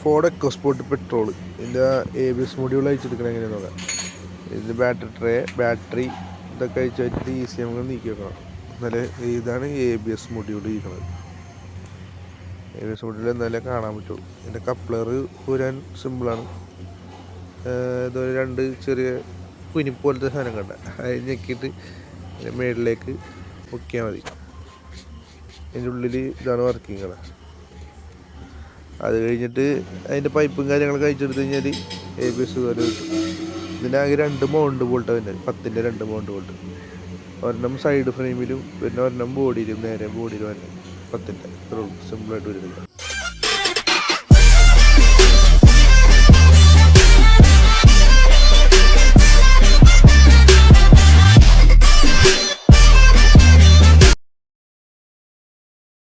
Ford EcoSport petrol. ഇതിൻ്റെ ABS module അയച്ചെടുക്കണം എങ്ങനെയാണെന്ന് നോക്കാം. ഇതിൻ്റെ ബാറ്ററി ഇതൊക്കെ അയച്ചു വെച്ചിട്ട് ECM നീക്കി വെക്കണം. എന്നാലേ ഇതാണ് ABS മൊഡ്യൂൾ ഇരിക്കുന്നത്. ABS മൊഡ്യൂൾ എന്നാലേ കാണാൻ പറ്റുള്ളൂ. ഇതിൻ്റെ കപ്ലർ ഊരാൻ സിമ്പിളാണ്. ഇതൊരു 2 ചെറിയ കുനി പോലത്തെ സാധനം കണ്ട അത് ഞെക്കിയിട്ട് മേളിലേക്ക് പൊക്കിയാൽ മതി. അതിൻ്റെ ഉള്ളിൽ ഇതാണ് വർക്കിംഗ് കട. അത് കഴിഞ്ഞിട്ട് അതിൻ്റെ പൈപ്പും കാര്യങ്ങളൊക്കെ അയച്ചെടുത്ത് കഴിഞ്ഞാൽ ABS പോലെ കിട്ടും. ഇതിനാകെ 2 മൗണ്ട് ബോൾട്ടാണ് വരുന്നത്. 10ൻ്റെ 2 മൗണ്ട് ബോൾട്ട്. ഒരെണ്ണം സൈഡ് ഫ്രെയിമിലും പിന്നെ ഒരെണ്ണം ബോഡിയിലും, നേരെ ബോഡിയിലും വരുന്നത് 10ൻ്റെ. ഇത്രേ ഉള്ളൂ, സിമ്പിളായിട്ട് വരുന്നില്ല.